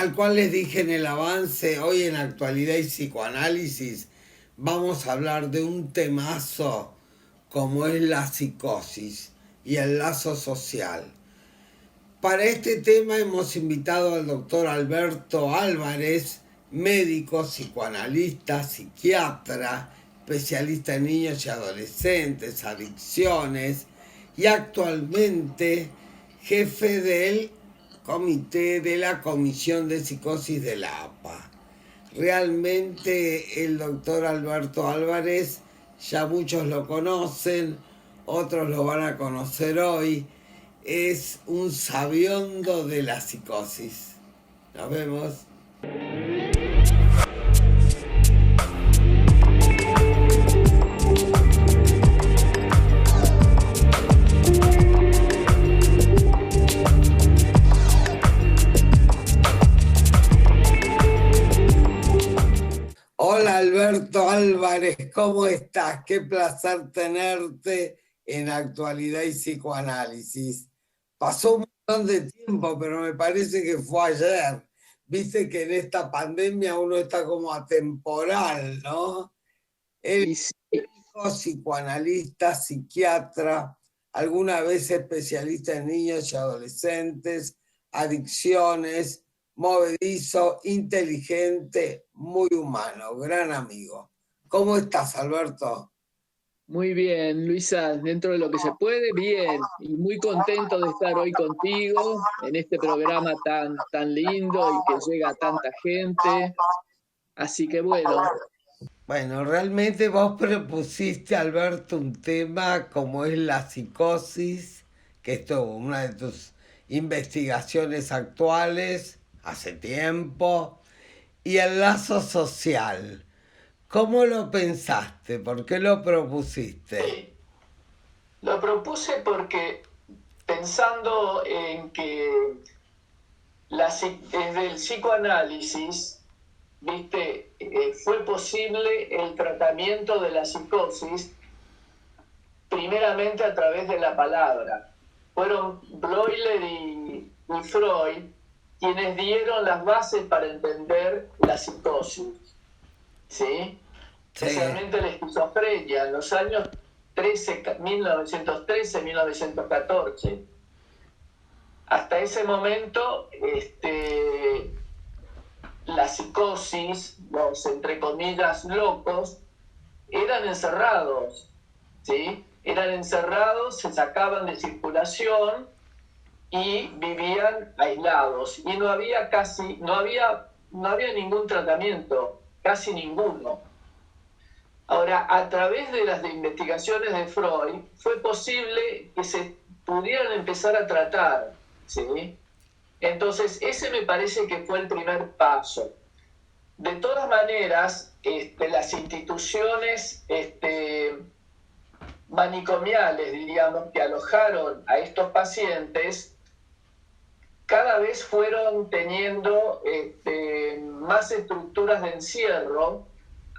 tal cual les dije en el avance, hoy en Actualidad y Psicoanálisis vamos a hablar de un temazo como es la psicosis y el lazo social. Para este tema hemos invitado al doctor Alberto Álvarez, médico, psicoanalista, psiquiatra, especialista en niños y adolescentes, adicciones y actualmente jefe del comité de la Comisión de Psicosis de la APA. Realmente el doctor Alberto Álvarez, ya muchos lo conocen, otros lo van a conocer hoy, es un sabiondo de la psicosis. Nos vemos. Hola Alberto Álvarez, ¿cómo estás? Qué placer tenerte en Actualidad y Psicoanálisis. Pasó un montón de tiempo, pero me parece que fue ayer. Viste que en esta pandemia uno está como atemporal, ¿no? El Y sí, médico, psicoanalista, psiquiatra, alguna vez especialista en niños y adolescentes, adicciones, movedizo, inteligente, muy humano, gran amigo. ¿Cómo estás, Alberto? muy bien, Luisa, dentro de lo que se puede, bien, y muy contento de estar hoy contigo en este programa tan lindo y que llega a tanta gente. Así que bueno, Bueno, realmente vos propusiste, Alberto, un tema como es la psicosis, que esto es una de tus investigaciones actuales, hace tiempo, y el lazo social. ¿Cómo lo pensaste? ¿Por qué lo propusiste? sí, lo propuse porque pensando en que desde el psicoanálisis, viste, fue posible el tratamiento de la psicosis primeramente a través de la palabra. Fueron Bleuler y Freud quienes dieron las bases para entender la psicosis, ¿sí? Sí, Especialmente la esquizofrenia en los años 1913-1914. Hasta ese momento, la psicosis, los entre comillas locos, eran encerrados, ¿sí? Eran encerrados, se sacaban de circulación y vivían aislados. Y no había ningún tratamiento, casi ninguno. Ahora, a través de las investigaciones de Freud, fue posible que se pudieran empezar a tratar, ¿sí? Entonces, ese me parece que fue el primer paso. De todas maneras, las instituciones manicomiales, diríamos, que alojaron a estos pacientes, cada vez fueron teniendo más estructuras de encierro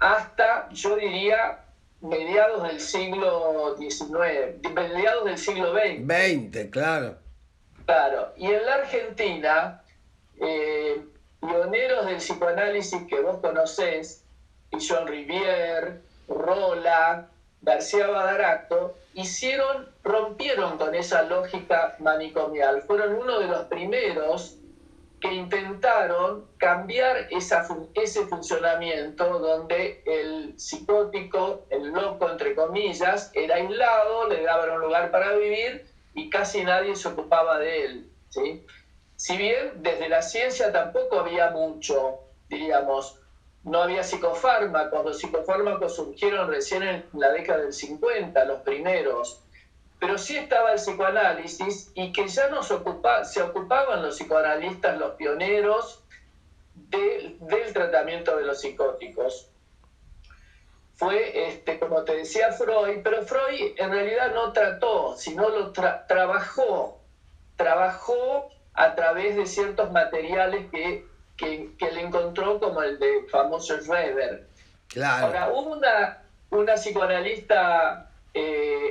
hasta, yo diría, mediados del siglo XIX, mediados del siglo XX. 20, claro. Claro, y en la Argentina, pioneros del psicoanálisis que vos conocés, John Rivière, Rolla, García Badarato, rompieron con esa lógica manicomial. Fueron uno de los primeros que intentaron cambiar ese funcionamiento donde el psicótico, el loco entre comillas, era aislado, le daban un lugar para vivir y casi nadie se ocupaba de él, ¿sí? Si bien desde la ciencia tampoco había mucho, diríamos, no había psicofármacos, los psicofármacos surgieron recién en la década del 50, los primeros, pero sí estaba el psicoanálisis y que ya se ocupaban los psicoanalistas, los pioneros del tratamiento de los psicóticos. Fue, como te decía, Freud, pero Freud en realidad no trató, sino trabajó a través de ciertos materiales que le encontró, como el de famoso Schreber. Claro. Ahora, hubo una psicoanalista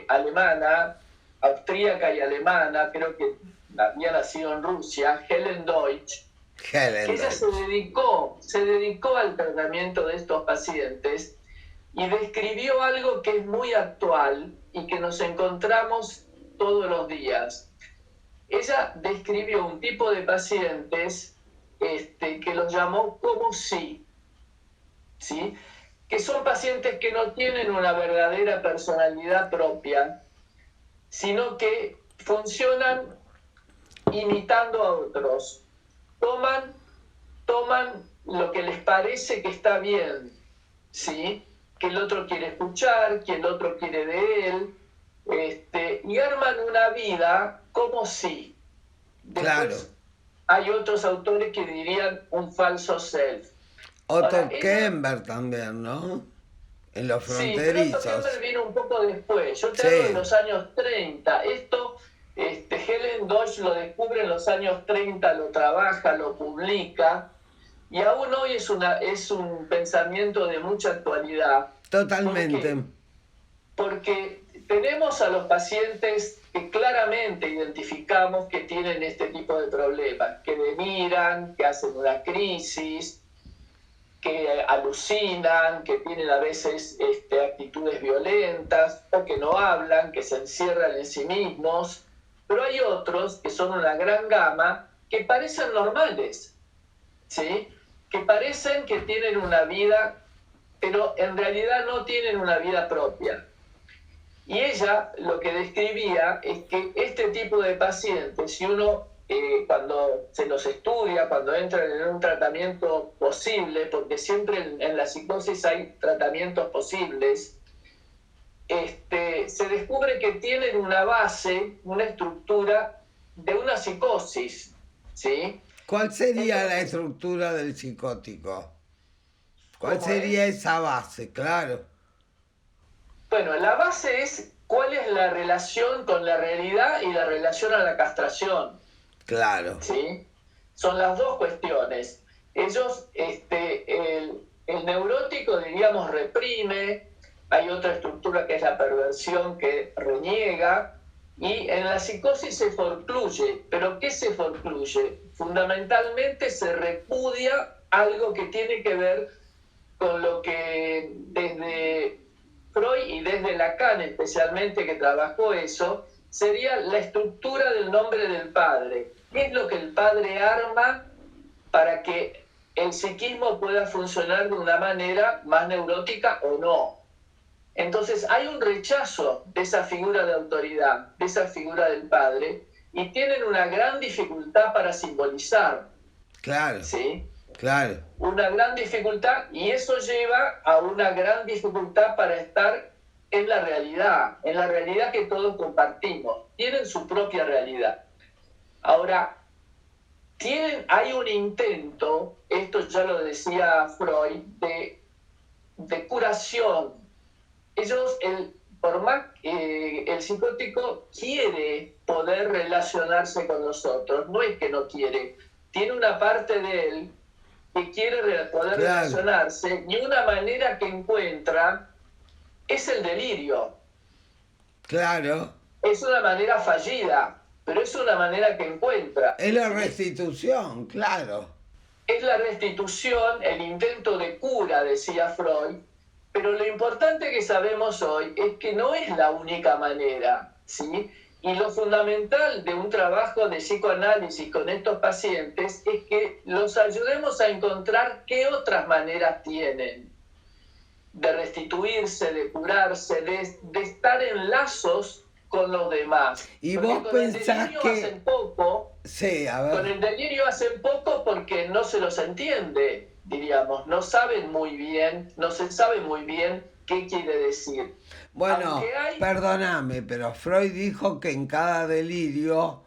alemana, austríaca y alemana, creo que había nacido en Rusia, Helen Deutsch, Helen que ella Deutsch. se dedicó al tratamiento de estos pacientes y describió algo que es muy actual y que nos encontramos todos los días. Ella describió un tipo de pacientes que los llamó como sí, ¿sí? Que son pacientes que no tienen una verdadera personalidad propia, sino que funcionan imitando a otros. Toman lo que les parece que está bien, ¿sí? Que el otro quiere escuchar, que el otro quiere de él, y arman una vida como si. Claro. Después hay otros autores que dirían un falso self. Ahora, Otto ella, Kemper también, ¿no? En Los sí, pero Otto Kemper Fronterizos. vino un poco después. Yo te hablo de Sí, los años 30. Esto, Helen Deutsch lo descubre en los años 30, lo trabaja, lo publica, y aún hoy es un pensamiento de mucha actualidad. ¿Por totalmente. qué? Porque tenemos a los pacientes que claramente identificamos que tienen este tipo de problemas, que deliran, que hacen una crisis, que alucinan, que tienen a veces actitudes violentas o que no hablan, que se encierran en sí mismos, pero hay otros que son una gran gama que parecen normales, ¿sí? Que parecen que tienen una vida, pero en realidad no tienen una vida propia. Y ella lo que describía es que este tipo de pacientes, si uno cuando se los estudia, cuando entran en un tratamiento posible, porque siempre en la psicosis hay tratamientos posibles, se descubre que tienen una base, una estructura de una psicosis, ¿sí? ¿Cuál sería la Entonces, estructura del psicótico? ¿Cuál ¿cómo sería es? esa base? Claro, Bueno, la base es cuál es la relación con la realidad y la relación a la castración. claro, ¿Sí? Son las dos cuestiones. Ellos, el neurótico, diríamos, reprime, hay otra estructura que es la perversión que reniega, y en la psicosis se forcluye. ¿Pero qué se forcluye? Fundamentalmente se repudia algo que tiene que ver con lo que desde Freud y desde Lacan especialmente, que trabajó eso, sería la estructura del nombre del padre. ¿Qué es lo que el padre arma para que el psiquismo pueda funcionar de una manera más neurótica o no? Entonces hay un rechazo de esa figura de autoridad, de esa figura del padre, y tienen una gran dificultad para simbolizar, claro, ¿sí? claro. Una gran dificultad, y eso lleva a una gran dificultad para estar en la realidad que todos compartimos. Tienen su propia realidad. Ahora, hay un intento, esto ya lo decía Freud, de curación. Por más el psicótico quiere poder relacionarse con nosotros, no es que no quiere, tiene una parte de él que quiere poder Claro, relacionarse, y una manera que encuentra es el delirio. claro. Es una manera fallida, pero es una manera que encuentra, Es la ¿sí? restitución, claro. Es la restitución, el intento de cura, decía Freud, pero lo importante que sabemos hoy es que no es la única manera, ¿sí? Y lo fundamental de un trabajo de psicoanálisis con estos pacientes es que los ayudemos a encontrar qué otras maneras tienen de restituirse, de curarse, de estar en lazos con los demás. Y Porque vos pensás que... Sí, a con ver. el delirio hacen poco porque no se los entiende, diríamos, no saben muy bien, no se sabe muy bien qué quiere decir. Bueno, Aunque hay, perdóname, pero Freud dijo que en cada delirio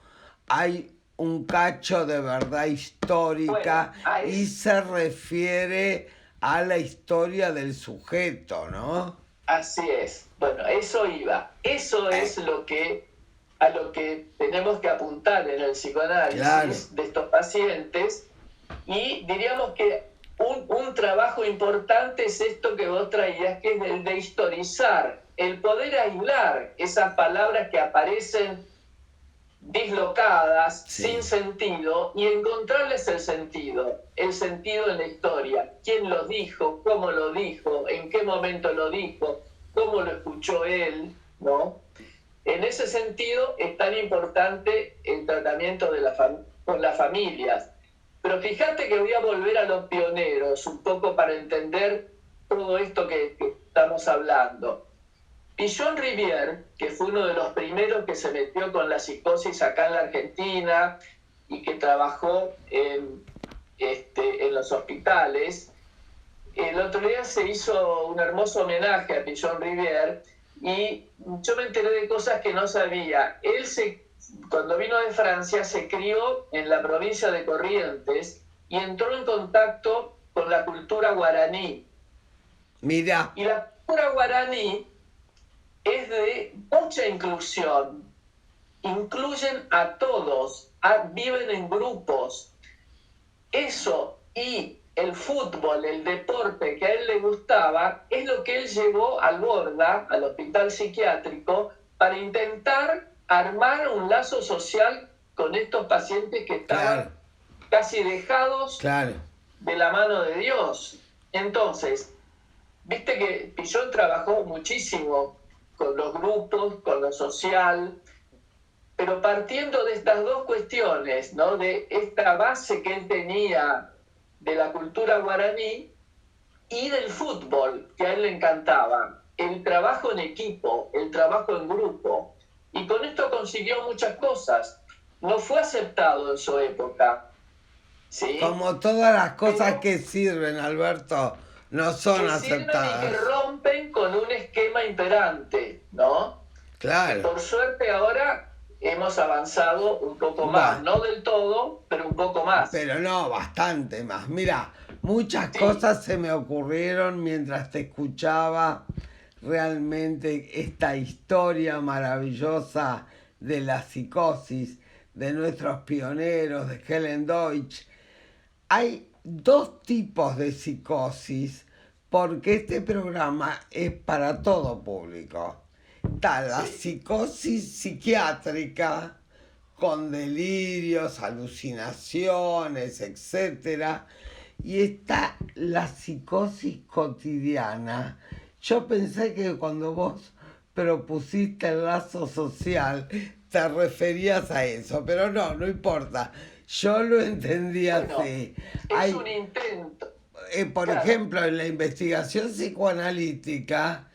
hay un cacho de verdad bueno, histórica y se refiere a la historia del sujeto, ¿no? así es. Bueno, eso iba. Eso Eh, es a lo que tenemos que apuntar en el claro, psicoanálisis de estos pacientes, y diríamos que un trabajo importante es esto que vos traías, que es el de historizar, el poder aislar esas palabras que aparecen dislocadas, Sí. sin sentido, y encontrarles el sentido en la historia. ¿Quién lo dijo? ¿Cómo lo dijo? ¿En qué momento lo dijo? ¿Cómo lo escuchó él? ¿No? En ese sentido es tan importante el tratamiento con las familias. Pero fíjate que voy a volver a los pioneros un poco para entender todo esto que estamos hablando. Pichon Rivière, que fue uno de los primeros que se metió con la psicosis acá en la Argentina y que trabajó en los hospitales, el otro día se hizo un hermoso homenaje a Pichon Rivière y yo me enteré de cosas que no sabía. Cuando vino de Francia, se crió en la provincia de Corrientes y entró en contacto con la cultura guaraní. Mira. Y la cultura guaraní es de mucha inclusión. Incluyen a todos, viven en grupos. Eso y el fútbol, el deporte que a él le gustaba, es lo que él llevó al Borda, al hospital psiquiátrico, para intentar armar un lazo social con estos pacientes que estaban casi dejados de la mano de Dios. Entonces, viste que Pichon trabajó muchísimo con los grupos, con lo social, pero partiendo de estas dos cuestiones, ¿no? De esta base que él tenía de la cultura guaraní y del fútbol, que a él le encantaba, el trabajo en equipo, el trabajo en grupo, y con esto consiguió muchas cosas. No fue aceptado en su época, ¿sí? Como todas las cosas que sirven, Alberto, no son que aceptadas. Sirven y que rompen con un esquema imperante, ¿no? Claro. Por suerte ahora hemos avanzado un poco más, no del todo, pero un poco más. Pero no, bastante más. Mira, muchas cosas se me ocurrieron mientras te escuchaba realmente esta historia maravillosa de la psicosis, de nuestros pioneros, de Helen Deutsch. Hay dos tipos de psicosis porque este programa es para todo público. Está la psicosis psiquiátrica con delirios, alucinaciones, etc. Y está la psicosis cotidiana. Yo pensé que cuando vos propusiste el lazo social te referías a eso, pero no importa. Yo lo entendí así. Es un intento. Por ejemplo, en la investigación psicoanalítica,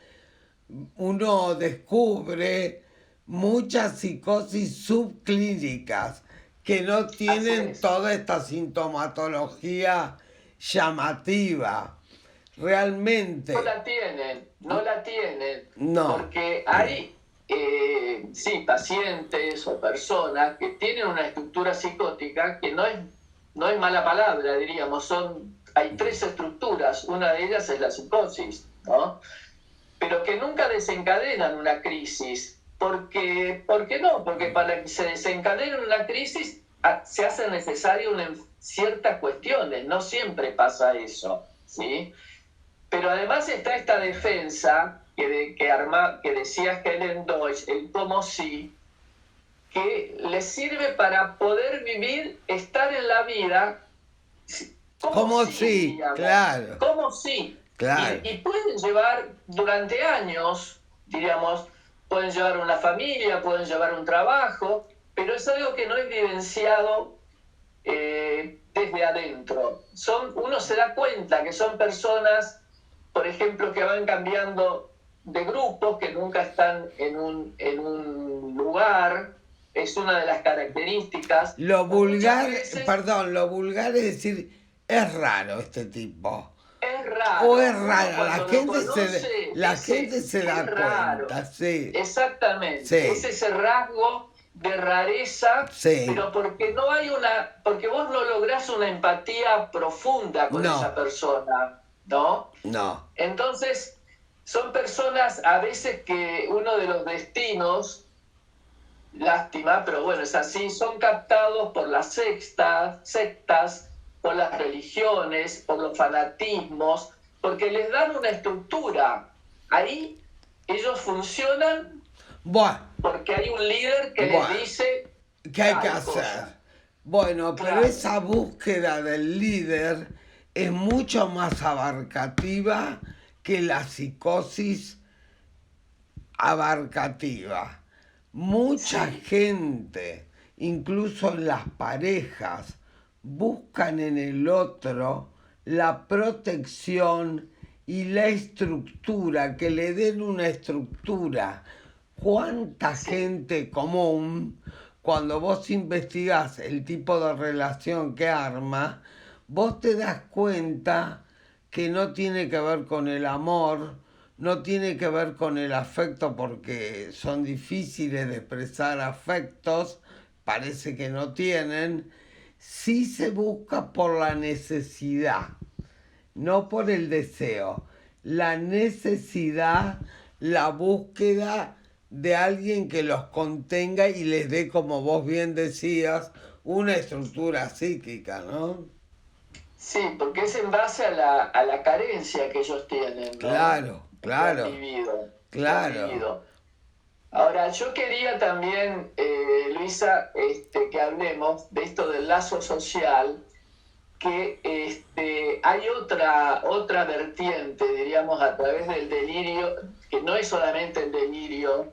uno descubre muchas psicosis subclínicas que no tienen toda esta sintomatología llamativa. Realmente. No la tienen. No. Porque hay, pacientes o personas que tienen una estructura psicótica que no es mala palabra, diríamos. Hay tres estructuras, una de ellas es la psicosis, ¿no? Pero que nunca desencadenan una crisis. ¿Por qué no? Porque para que se desencadene una crisis se hacen necesarias ciertas cuestiones, no siempre pasa eso, ¿sí? Pero además está esta defensa que decía Helen Deutsch, el como si, que le sirve para poder vivir, estar en la vida como si, claro. Como si. Claro. Y pueden llevar durante años, diríamos, pueden llevar una familia, pueden llevar un trabajo, pero es algo que no es vivenciado desde adentro. Uno se da cuenta que son personas, por ejemplo, que van cambiando de grupos, que nunca están en un lugar. Es una de las características. Lo vulgar es decir, es raro este tipo. Es raro. O es raro, la gente se da cuenta, sí. Exactamente. Sí. Es ese rasgo de rareza, sí. Pero porque vos no lográs una empatía profunda con esa persona, ¿no? No. Entonces, son personas a veces que uno de los destinos, lástima, pero bueno, es así, son captados por las sectas, por las religiones, por los fanatismos, porque les dan una estructura. Ahí ellos funcionan porque hay un líder que les dice ¿Qué hay que tal hacer? cosa. Bueno, pero Claro, esa búsqueda del líder es mucho más abarcativa que la psicosis abarcativa. Mucha sí, gente, incluso en las parejas, buscan en el otro la protección y la estructura, que le den una estructura. ¿Cuánta sí. gente común, cuando vos investigás el tipo de relación que arma, vos te das cuenta que no tiene que ver con el amor, no tiene que ver con el afecto porque son difíciles de expresar afectos, parece que no tienen, sí se busca por la necesidad, no por el deseo. La necesidad, la búsqueda de alguien que los contenga y les dé, como vos bien decías, una estructura psíquica, ¿no? Sí, porque es en base a la carencia que ellos tienen, ¿no? Claro, Que han claro, vivido, que han claro. vivido. Ahora, yo quería también, Luisa, que hablemos de esto del lazo social, que hay otra vertiente, diríamos, a través del delirio, que no es solamente el delirio,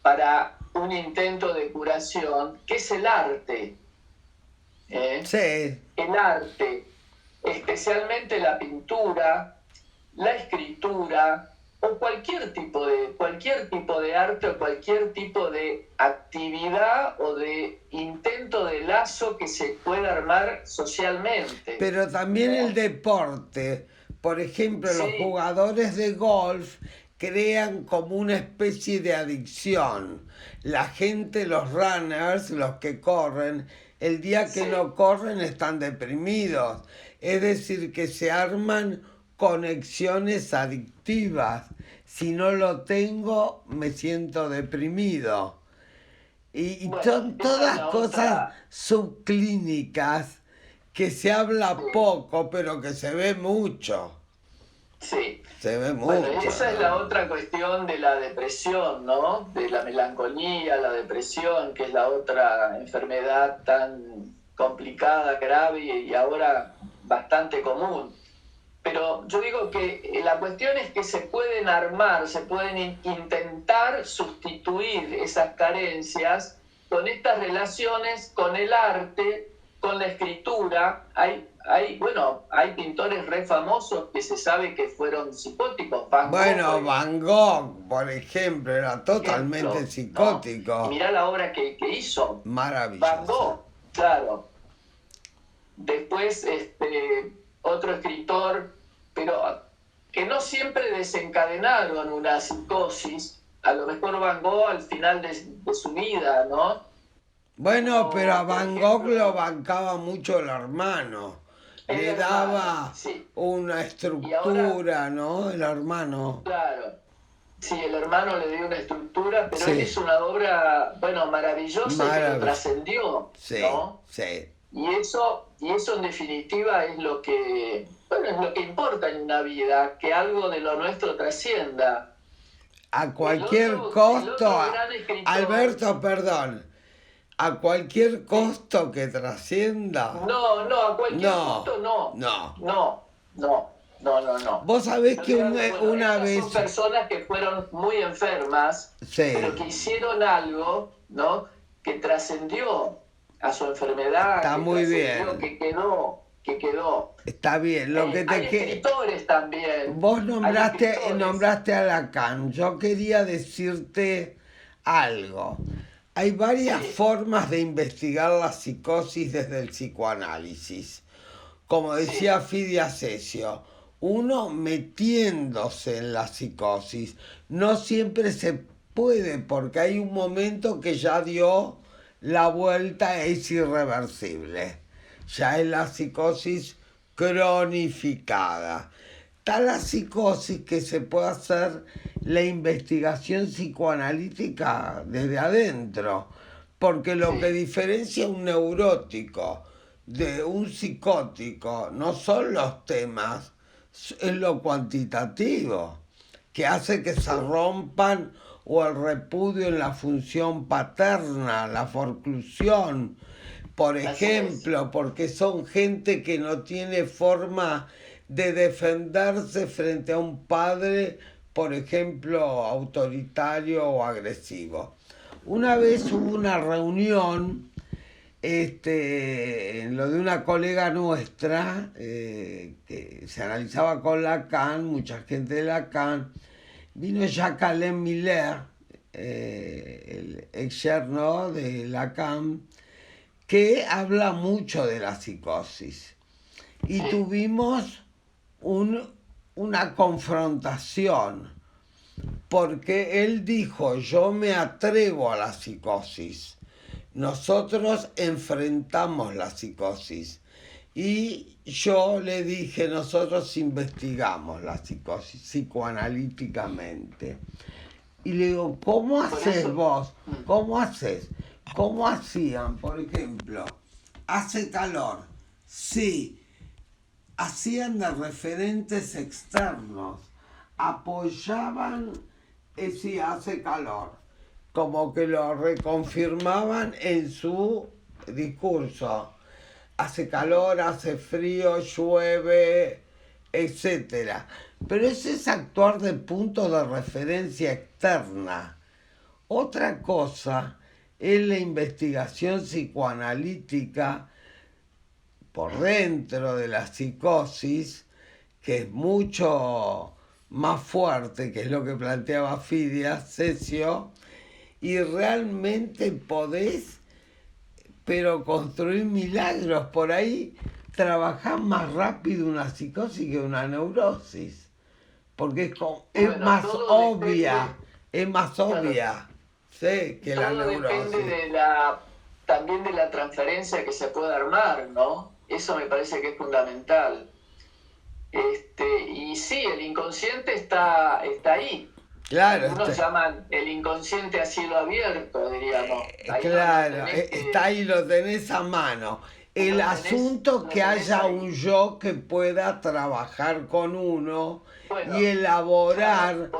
para un intento de curación, que es el arte. ¿Eh? Sí, El arte, especialmente la pintura, la escritura o cualquier tipo de arte o cualquier tipo de actividad o de intento de lazo que se pueda armar socialmente, pero también el ¿no? deporte. Por ejemplo, los Sí, jugadores de golf crean como una especie de adicción. La gente, los runners, los que corren, el día que sí. no corren están deprimidos. Es decir, que se arman conexiones adictivas. Si no lo tengo, me siento deprimido. Y Bueno, son esa es todas la cosas otra, subclínicas que se habla sí, poco, pero que se ve mucho. sí. Se ve Bueno, mucho, esa es la ¿no? otra cuestión de la depresión, ¿no? De la melancolía, la depresión, que es la otra enfermedad tan complicada, grave y ahora bastante común. Pero yo digo que la cuestión es que se pueden armar, se pueden intentar sustituir esas carencias con estas relaciones, con el arte, con la escritura. Bueno, hay pintores re famosos que se sabe que fueron psicóticos. Van Gogh, Bueno, Van Gogh, por ejemplo, era por totalmente ejemplo, ¿no? Y psicótico. mirá la obra que hizo Van Maravillosa. Gogh, claro. Después, otro escritor, pero que no siempre desencadenaron una psicosis, a lo mejor Van Gogh al final de su vida, ¿no? Bueno, pero a Como por Van Gogh lo ejemplo bancaba mucho el hermano. el Le hermano, daba sí. una Y ahora, estructura, ¿no? El hermano. claro, sí, el hermano le dio una estructura, pero él Sí, hizo una obra, bueno, maravillosa y que lo maravilloso. trascendió, Sí, ¿no? sí. Y eso en definitiva es lo que, bueno, es lo que importa en una vida, que algo de lo nuestro trascienda. A El cualquier otro, el costo, otro gran escritor, Alberto, perdón, a cualquier sí, costo que trascienda. no, a cualquier No, costo no, no. no, no, no. Vos sabés Yo que te hablo, bueno, una estas son vez, personas que fueron muy enfermas, pero sí, que hicieron algo, ¿no? Que trascendió a su enfermedad, está que muy trascendió, bien, que quedó. está bien. Lo que Hay te que escritores también, vos hay nombraste, escritores. nombraste a Lacan. Yo quería decirte algo. Hay varias Sí, formas de investigar la psicosis desde el psicoanálisis. Como decía sí, Fidia Sessio, uno metiéndose en la psicosis. No siempre se puede porque hay un momento que ya dio la vuelta, es irreversible. Ya es la psicosis cronificada. Está la psicosis que se puede hacer la investigación psicoanalítica desde adentro, porque lo que sí, diferencia un neurótico de un psicótico no son los temas, es lo cuantitativo, que hace que se sí, rompan o el repudio en la función paterna, la forclusión, por ejemplo, porque son gente que no tiene forma de defenderse frente a un padre, por ejemplo, autoritario o agresivo. Una vez hubo una reunión en lo de una colega nuestra que se analizaba con Lacan, mucha gente de Lacan, vino Jacques Alain Miller, el ex yerno de Lacan, que habla mucho de la psicosis. Y tuvimos una confrontación, porque él dijo, yo me atrevo a la psicosis. Nosotros enfrentamos la psicosis. Y yo le dije, nosotros investigamos la psicosis psicoanalíticamente. Y le digo, ¿cómo haces vos? ¿Cómo haces? ¿Cómo hacían, por ejemplo? Hace calor. Sí, hacían de referentes externos. Apoyaban, sí, hace calor. Como que lo reconfirmaban en su discurso. Hace calor, hace frío, llueve, etc. Pero ese es actuar de punto de referencia externa. Otra cosa es la investigación psicoanalítica por dentro de la psicosis, que es mucho más fuerte, que es lo que planteaba Fidias, Ceccio, y realmente podés, pero construir milagros. Por ahí trabajar más rápido una psicosis que una neurosis, porque es más obvia, es más obvia, sí, que la neurosis. Todo depende también de la transferencia que se pueda armar, ¿no? Eso me parece que es fundamental. Y sí, el inconsciente está ahí. Claro. Algunos llaman el inconsciente a cielo abierto, diríamos. Claro, está ahí, lo tenés a mano. El asunto que haya un yo que pueda trabajar con uno y elaborar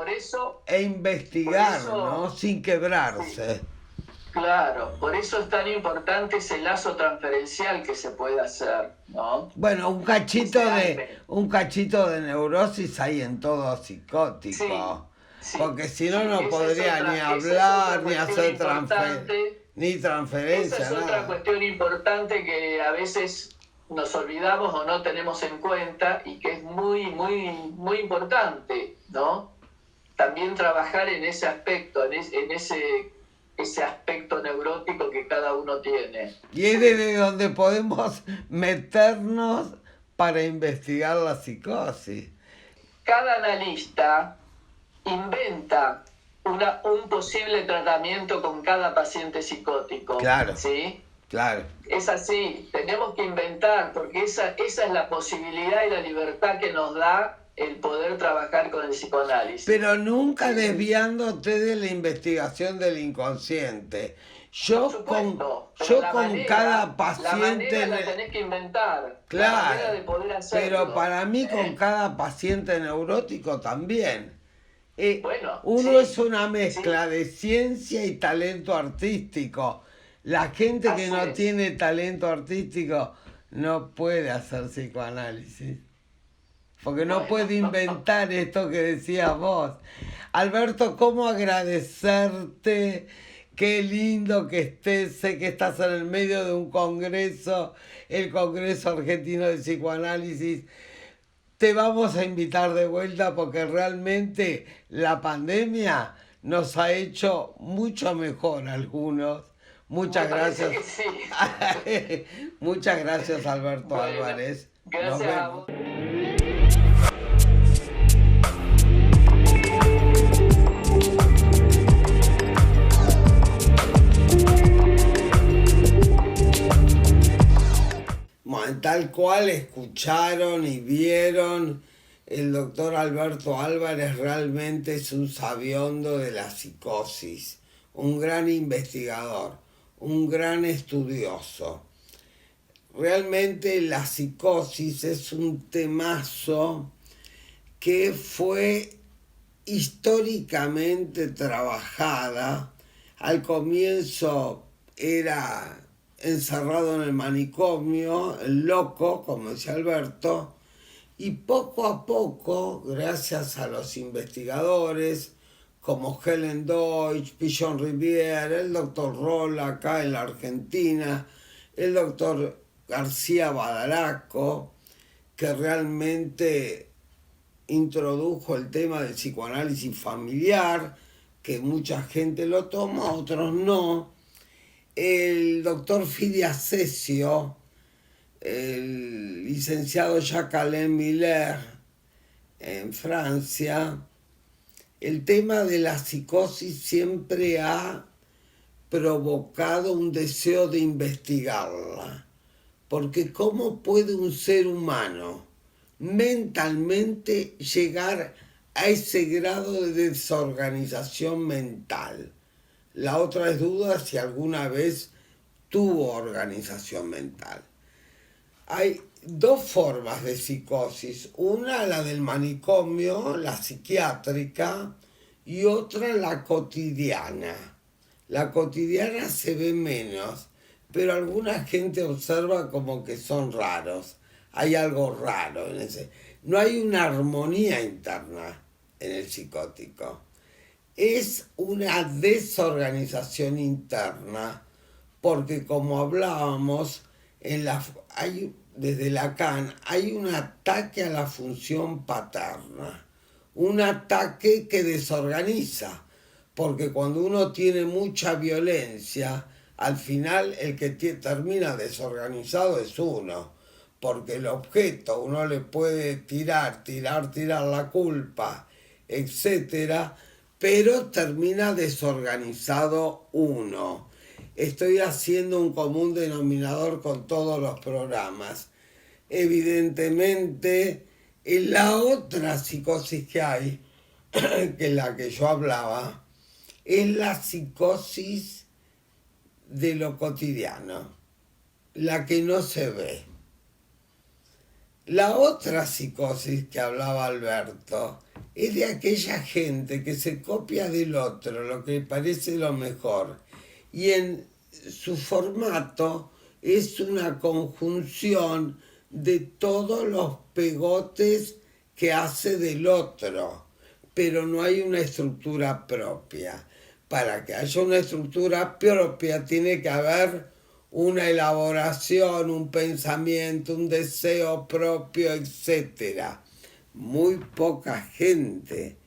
e investigar, ¿no? Sin quebrarse. Sí. Claro, por eso es tan importante ese lazo transferencial que se puede hacer, ¿no? Bueno, un cachito de neurosis hay en todo psicótico. Sí, porque si no, no podría ni hablar, ni hacer transferencia. Esa es otra cuestión importante que a veces nos olvidamos o no tenemos en cuenta y que es muy, muy, muy importante, ¿no? También trabajar en ese aspecto, en ese aspecto neurótico que cada uno tiene. Y es desde donde podemos meternos para investigar la psicosis. Cada analista inventa un posible tratamiento con cada paciente psicótico. Claro. ¿Sí? Claro. Es así, tenemos que inventar, porque esa es la posibilidad y la libertad que nos da el poder trabajar con el psicoanálisis. Pero nunca desviándote de la investigación del inconsciente. Yo con cada paciente... La tenés que inventar. Claro, la manera de poder hacerlo. Pero para mí con cada paciente neurótico también. Uno sí, es una mezcla de ciencia y talento artístico. La gente que no tiene talento artístico no puede hacer psicoanálisis. Porque no puede inventar esto que decías vos. Alberto, ¿cómo agradecerte? Qué lindo que estés. Sé que estás en el medio de un congreso, el Congreso Argentino de Psicoanálisis. Te vamos a invitar de vuelta porque realmente la pandemia nos ha hecho mucho mejor a algunos. Muchas gracias. Sí. Muchas gracias, Alberto Álvarez. Gracias a vos. Bueno, tal cual escucharon y vieron, el doctor Alberto Álvarez realmente es un sabiondo de la psicosis, un gran investigador, un gran estudioso. Realmente la psicosis es un temazo que fue históricamente trabajada. Al comienzo era encerrado en el manicomio, el loco, como decía Alberto, y poco a poco, gracias a los investigadores como Helen Deutsch, Pichon Rivière, el doctor Rolla acá en la Argentina, el doctor García Badaraco, que realmente introdujo el tema del psicoanálisis familiar, que mucha gente lo toma, otros no. El doctor Fidi Asesio, el licenciado Jacques-Alain Miller en Francia. El tema de la psicosis siempre ha provocado un deseo de investigarla, porque ¿cómo puede un ser humano mentalmente llegar a ese grado de desorganización mental? La otra es duda si alguna vez tuvo organización mental. Hay dos formas de psicosis, una la del manicomio, la psiquiátrica, y otra la cotidiana. La cotidiana se ve menos, pero alguna gente observa como que son raros. Hay algo raro en ese. No hay una armonía interna en el psicótico. Es una desorganización interna, porque como hablábamos, desde Lacan hay un ataque a la función paterna, un ataque que desorganiza, porque cuando uno tiene mucha violencia, al final el que termina desorganizado es uno, porque el objeto uno le puede tirar la culpa, etcétera, pero termina desorganizado uno. Estoy haciendo un común denominador con todos los programas. Evidentemente, en la otra psicosis que hay, que es la que yo hablaba, es la psicosis de lo cotidiano, la que no se ve. La otra psicosis que hablaba Alberto es de aquella gente que se copia del otro, lo que le parece lo mejor, y en su formato es una conjunción de todos los pegotes que hace del otro, pero no hay una estructura propia. Para que haya una estructura propia tiene que haber una elaboración, un pensamiento, un deseo propio, etc. Muy poca gente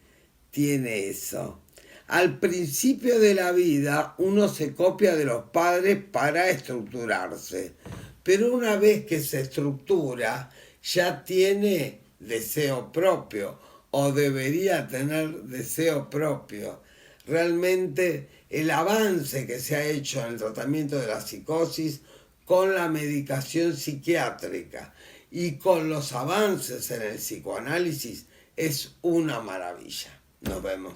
tiene eso. Al principio de la vida uno se copia de los padres para estructurarse, pero una vez que se estructura ya tiene deseo propio o debería tener deseo propio. Realmente el avance que se ha hecho en el tratamiento de la psicosis con la medicación psiquiátrica y con los avances en el psicoanálisis es una maravilla. Nos vemos.